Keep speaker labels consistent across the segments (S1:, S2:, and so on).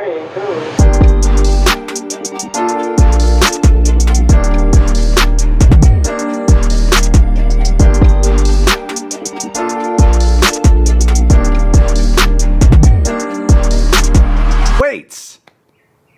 S1: Weights.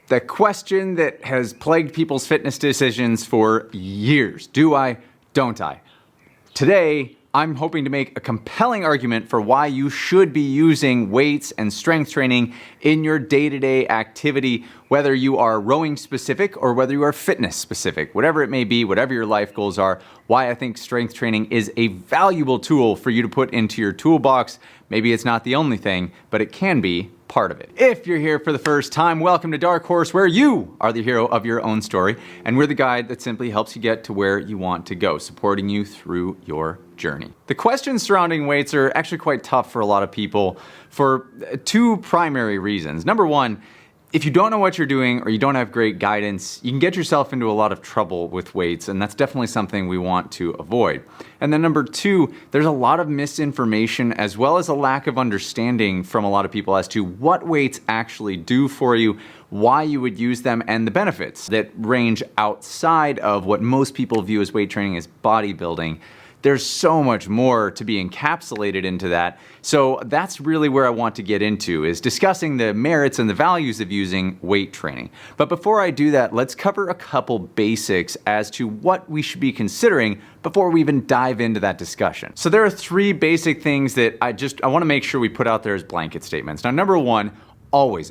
S1: The question that has plagued people's fitness decisions for years. Do I? Don't I? Today, I'm hoping to make a compelling argument for why you should be using weights and strength training in your day-to-day activity, whether you are rowing specific or whether you are fitness specific, whatever it may be, whatever your life goals are, why I think strength training is a valuable tool for you to put into your toolbox. Maybe it's not the only thing, but it can be part of it. If you're here for the first time, welcome to Dark Horse, where you are the hero of your own story, and we're the guide that simply helps you get to where you want to go, supporting you through your journey. The questions surrounding weights are actually quite tough for a lot of people for two primary reasons. Number one, if you don't know what you're doing or you don't have great guidance, you can get yourself into a lot of trouble with weights, and that's definitely something we want to avoid. And then number two, there's a lot of misinformation as well as a lack of understanding from a lot of people as to what weights actually do for you, why you would use them, and the benefits that range outside of what most people view as weight training as bodybuilding. There's so much more to be encapsulated into that. So that's really where I want to get into, is discussing the merits and the values of using weight training. But before I do that, let's cover a couple basics as to what we should be considering before we even dive into that discussion. So there are three basic things that I want to make sure we put out there as blanket statements. Now, number one, always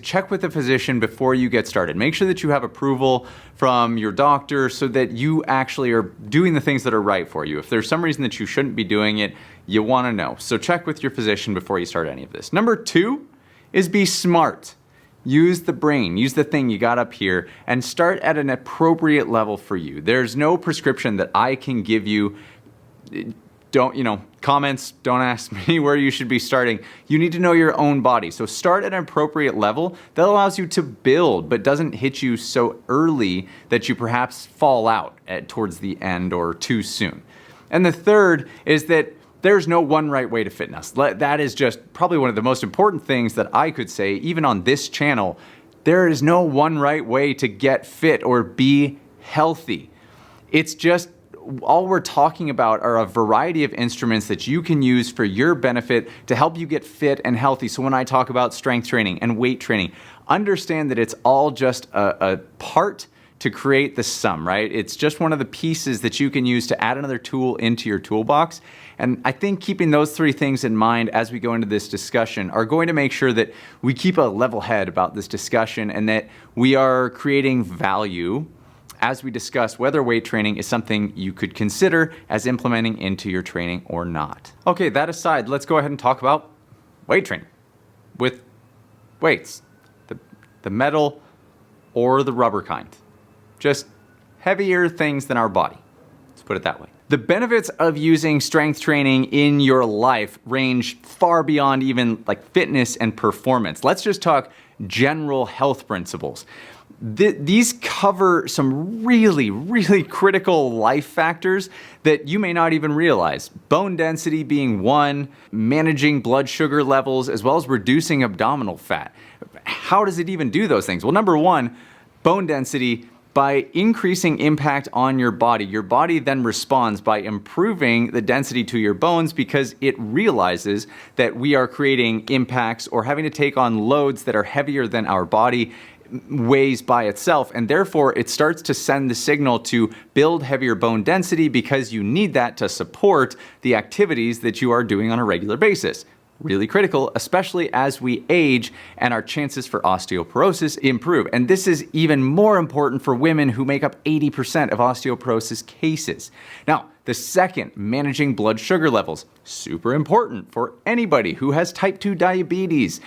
S1: check with a physician before you get started. Make sure that you have approval from your doctor so that you actually are doing the things that are right for you. If there's some reason that you shouldn't be doing it, you want to know. So check with your physician before you start any of this. Number two is be smart. Use the brain, use the thing you got up here, and start at an appropriate level for you. There's no prescription that I can give you. Comments, don't ask me where you should be starting. You need to know your own body. So start at an appropriate level that allows you to build, but doesn't hit you so early that you perhaps fall out towards the end or too soon. And the third is that there's no one right way to fitness. That is just probably one of the most important things that I could say, even on this channel. There is no one right way to get fit or be healthy. It's just all we're talking about are a variety of instruments that you can use for your benefit to help you get fit and healthy. So when I talk about strength training and weight training, understand that it's all just a part to create the sum, right? It's just one of the pieces that you can use to add another tool into your toolbox. And I think keeping those three things in mind as we go into this discussion are going to make sure that we keep a level head about this discussion and that we are creating value as we discuss whether weight training is something you could consider as implementing into your training or not. Okay, that aside, let's go ahead and talk about weight training with weights, the metal or the rubber kind. Just heavier things than our body. Let's put it that way. The benefits of using strength training in your life range far beyond even like fitness and performance. Let's just talk general health principles. These cover some really critical life factors that you may not even realize. Bone density being one, managing blood sugar levels, as well as reducing abdominal fat. How does it even do those things? Well, number one, bone density. By increasing impact on your body then responds by improving the density to your bones because it realizes that we are creating impacts or having to take on loads that are heavier than our body weighs by itself, and therefore it starts to send the signal to build heavier bone density because you need that to support the activities that you are doing on a regular basis. Really critical, especially as we age and our chances for osteoporosis improve. And this is even more important for women who make up 80% of osteoporosis cases. Now, the second, managing blood sugar levels. Super important for anybody who has type 2 diabetes.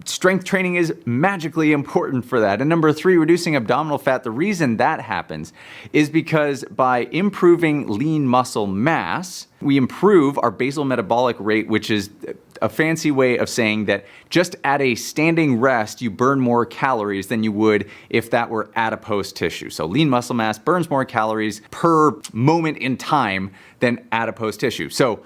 S1: Strength training is magically important for that. And number three, reducing abdominal fat. The reason that happens is because by improving lean muscle mass, we improve our basal metabolic rate, which is a fancy way of saying that just at a standing rest, you burn more calories than you would if that were adipose tissue. So lean muscle mass burns more calories per moment in time than adipose tissue. So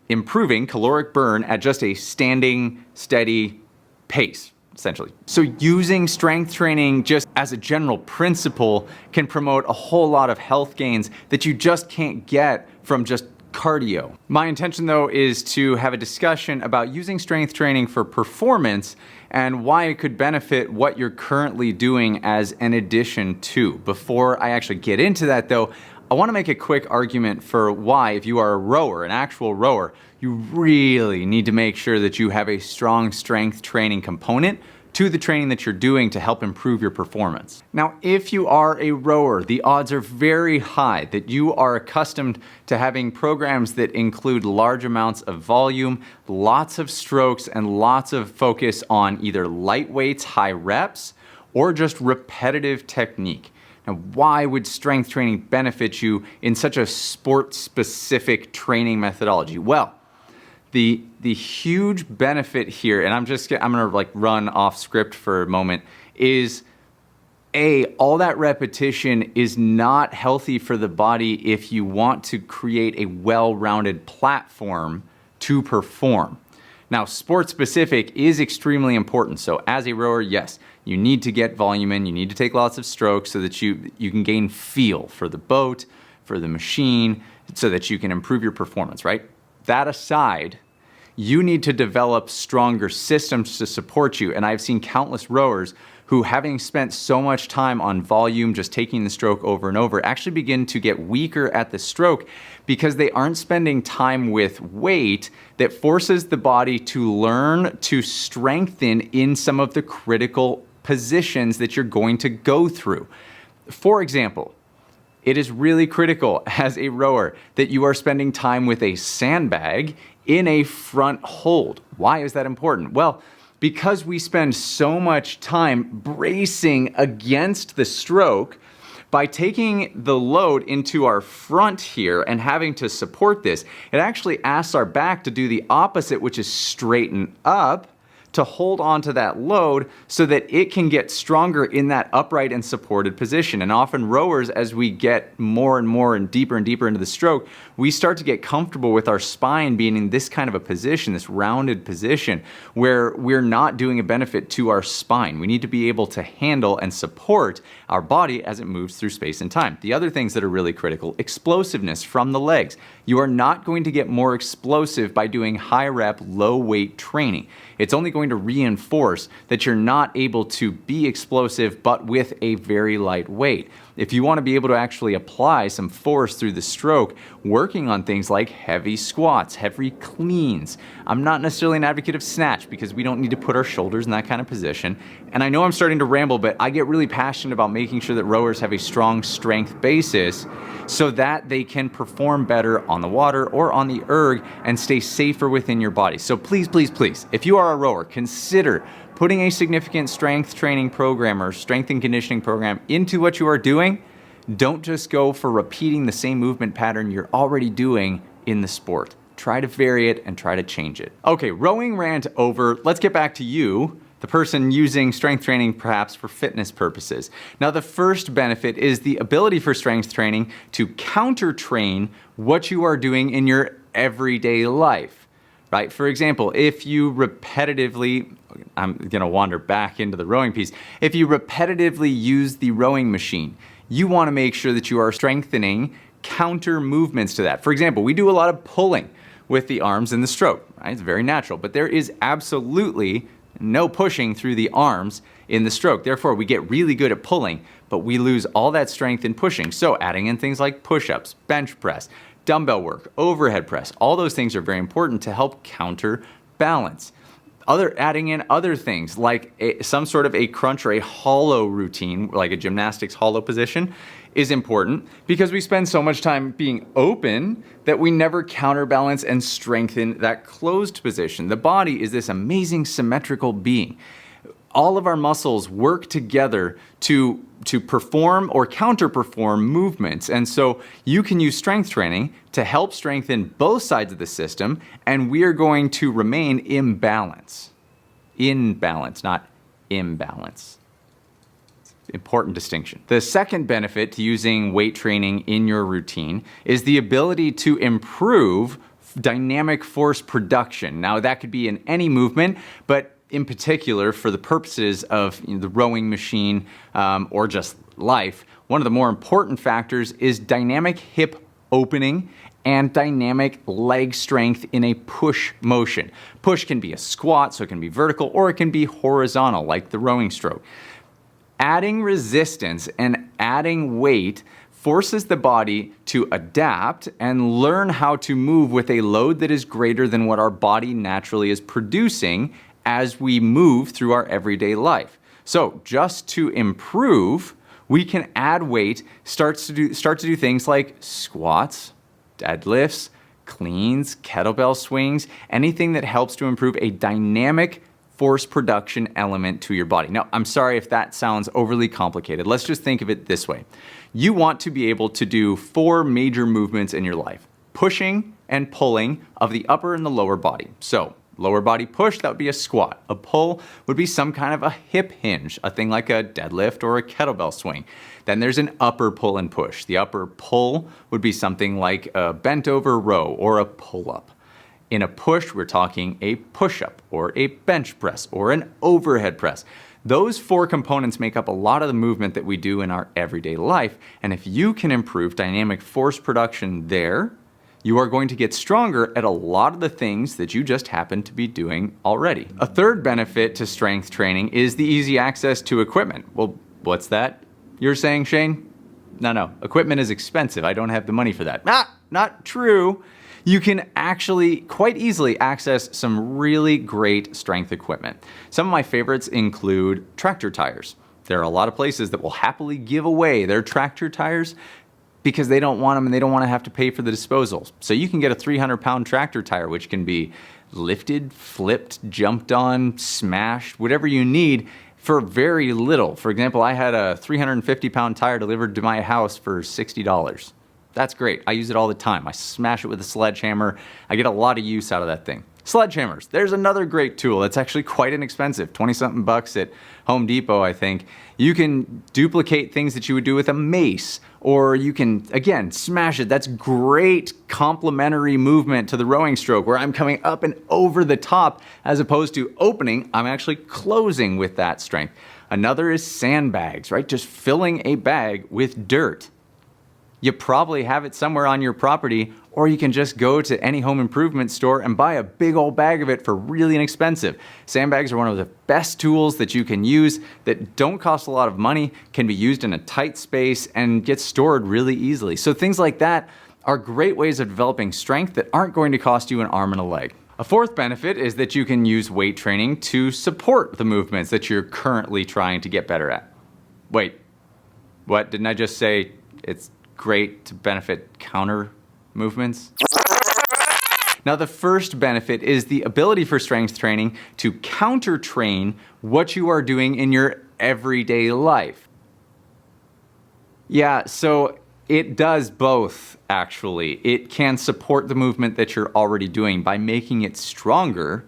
S1: improving caloric burn at just a standing, steady pace. essentially. So using strength training just as a general principle can promote a whole lot of health gains that you just can't get from just cardio. My intention though is to have a discussion about using strength training for performance and why it could benefit what you're currently doing as an addition to. Before I actually get into that though, I want to make a quick argument for why, if you are a rower, an actual rower, you really need to make sure that you have a strong strength training component to the training that you're doing to help improve your performance. Now, if you are a rower, the odds are very high that you are accustomed to having programs that include large amounts of volume, lots of strokes, and lots of focus on either light weights, high reps, or just repetitive technique. Now, why would strength training benefit you in such a sport-specific training methodology? Well, the huge benefit here, and I'm gonna like run off script for a moment, is all that repetition is not healthy for the body if you want to create a well-rounded platform to perform. Now, sport specific is extremely important. So as a rower, yes, you need to get volume in, you need to take lots of strokes so that you can gain feel for the boat, for the machine, so that you can improve your performance, right? That aside, you need to develop stronger systems to support you. And I've seen countless rowers who, having spent so much time on volume, just taking the stroke over and over, actually begin to get weaker at the stroke because they aren't spending time with weight that forces the body to learn to strengthen in some of the critical positions that you're going to go through. For example, it is really critical as a rower that you are spending time with a sandbag in a front hold. Why is that important? Well, because we spend so much time bracing against the stroke, by taking the load into our front here and having to support this, it actually asks our back to do the opposite, which is straighten up to hold on to that load so that it can get stronger in that upright and supported position. And often rowers, as we get more and more and deeper into the stroke, we start to get comfortable with our spine being in this kind of a position, this rounded position, where we're not doing a benefit to our spine. We need to be able to handle and support our body as it moves through space and time. The other things that are really critical, explosiveness from the legs. You are not going to get more explosive by doing high rep, low weight training. It's only going to reinforce that you're not able to be explosive, but with a very light weight. If you want to be able to actually apply some force through the stroke, working on things like heavy squats, heavy cleans. I'm not necessarily an advocate of snatch because we don't need to put our shoulders in that kind of position. And I know I'm starting to ramble, but I get really passionate about making sure that rowers have a strong strength basis so that they can perform better on the water or on the erg and stay safer within your body. So please, please, please, if you are a rower, consider putting a significant strength training program or strength and conditioning program into what you are doing. Don't just go for repeating the same movement pattern you're already doing in the sport. Try to vary it and try to change it. Okay, rowing rant over. Let's get back to you, the person using strength training perhaps for fitness purposes. Now, the first benefit is the ability for strength training to counter-train what you are doing in your everyday life. Right? For example, if you repetitively, I'm going to wander back into the rowing piece. If you repetitively use the rowing machine, you want to make sure that you are strengthening counter movements to that. For example, we do a lot of pulling with the arms in the stroke. Right? It's very natural, but there is absolutely no pushing through the arms in the stroke. Therefore, we get really good at pulling, but we lose all that strength in pushing. So adding in things like push-ups, bench press, dumbbell work, overhead press, all those things are very important to help counterbalance. Adding in other things like some sort of a crunch or a hollow routine, like a gymnastics hollow position, is important because we spend so much time being open that we never counterbalance and strengthen that closed position. The body is this amazing symmetrical being. All of our muscles work together to perform or counter-perform movements. And so you can use strength training to help strengthen both sides of the system, and we are going to remain in balance. In balance, not imbalance. Important distinction. The second benefit to using weight training in your routine is the ability to improve dynamic force production. Now, that could be in any movement, but in particular, for the purposes of the rowing machine or just life, one of the more important factors is dynamic hip opening and dynamic leg strength in a push motion. Push can be a squat, so it can be vertical, or it can be horizontal, like the rowing stroke. Adding resistance and adding weight forces the body to adapt and learn how to move with a load that is greater than what our body naturally is producing as we move through our everyday life. So just to improve, we can add weight, start to do things like squats, deadlifts, cleans, kettlebell swings, anything that helps to improve a dynamic force production element to your body. Now, I'm sorry if that sounds overly complicated. Let's just think of it this way. You want to be able to do 4 major movements in your life: pushing and pulling of the upper and the lower body. So, lower body push, that would be a squat. A pull would be some kind of a hip hinge, a thing like a deadlift or a kettlebell swing. Then there's an upper pull and push. The upper pull would be something like a bent over row or a pull-up. In a push, we're talking a push-up or a bench press or an overhead press. Those 4 components make up a lot of the movement that we do in our everyday life. And if you can improve dynamic force production there, you are going to get stronger at a lot of the things that you just happen to be doing already. A third benefit to strength training is the easy access to equipment. Well, what's that you're saying, Shane? No, equipment is expensive. I don't have the money for that. Not true. You can actually quite easily access some really great strength equipment. Some of my favorites include tractor tires. There are a lot of places that will happily give away their tractor tires because they don't want them and they don't want to have to pay for the disposals. So you can get a 300-pound tractor tire, which can be lifted, flipped, jumped on, smashed, whatever you need for very little. For example, I had a 350-pound tire delivered to my house for $60. That's great. I use it all the time. I smash it with a sledgehammer. I get a lot of use out of that thing. Sledgehammers. There's another great tool that's actually quite inexpensive, 20-something bucks at Home Depot, I think. You can duplicate things that you would do with a mace, or you can, again, smash it. That's great complementary movement to the rowing stroke, where I'm coming up and over the top as opposed to opening. I'm actually closing with that strength. Another is sandbags, right? Just filling a bag with dirt. You probably have it somewhere on your property, or you can just go to any home improvement store and buy a big old bag of it for really inexpensive. Sandbags are one of the best tools that you can use that don't cost a lot of money, can be used in a tight space, and get stored really easily. So things like that are great ways of developing strength that aren't going to cost you an arm and a leg. A fourth benefit is that you can use weight training to support the movements that you're currently trying to get better at. Wait, what? Didn't I just say it's great to benefit counter movements? Now, the first benefit is the ability for strength training to counter train what you are doing in your everyday life. Yeah, so it does both, actually. It can support the movement that you're already doing by making it stronger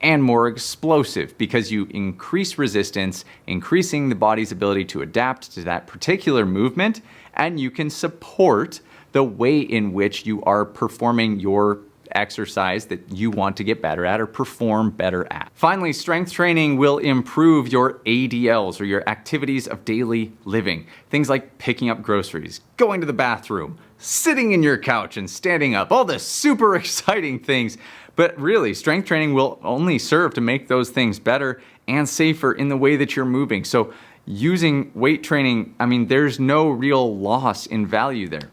S1: and more explosive, because you increase resistance, increasing the body's ability to adapt to that particular movement, and you can support the way in which you are performing your exercise that you want to get better at or perform better at. Finally, strength training will improve your ADLs, or your activities of daily living. Things like picking up groceries, going to the bathroom, sitting in your couch and standing up, all the super exciting things. But really, strength training will only serve to make those things better and safer in the way that you're moving. So using weight training, there's no real loss in value there.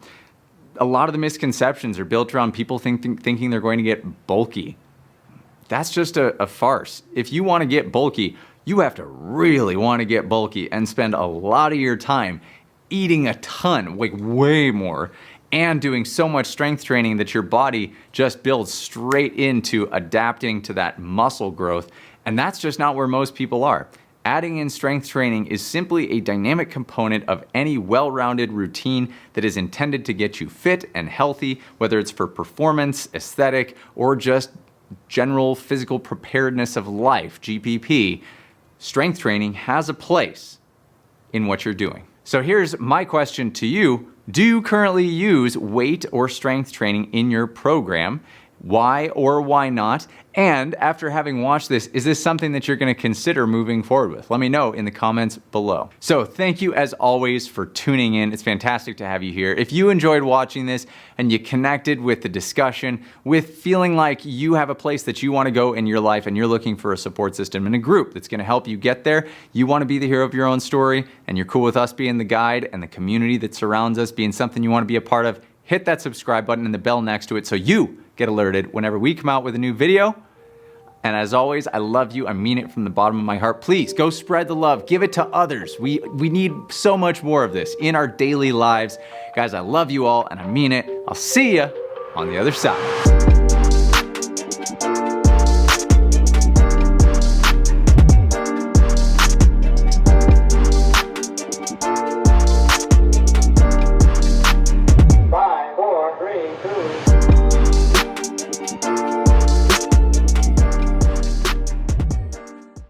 S1: A lot of the misconceptions are built around people thinking they're going to get bulky. That's just a farce. If you want to get bulky, you have to really want to get bulky and spend a lot of your time eating a ton, like way more, and doing so much strength training that your body just builds straight into adapting to that muscle growth. And that's just not where most people are. Adding in strength training is simply a dynamic component of any well-rounded routine that is intended to get you fit and healthy, whether it's for performance, aesthetic, or just general physical preparedness of life, GPP. Strength training has a place in what you're doing. So here's my question to you. Do you currently use weight or strength training in your program? Why or why not? And after having watched this, is this something that you're going to consider moving forward with? Let me know in the comments below. So thank you as always for tuning in. It's fantastic to have you here. If you enjoyed watching this and you connected with the discussion, with feeling like you have a place that you want to go in your life and you're looking for a support system and a group that's going to help you get there, you want to be the hero of your own story, and you're cool with us being the guide and the community that surrounds us being something you want to be a part of, hit that subscribe button and the bell next to it so you get alerted whenever we come out with a new video. And as always, I love you. I mean it from the bottom of my heart. Please go spread the love. Give it to others. We need so much more of this in our daily lives. Guys, I love you all and I mean it. I'll see you on the other side.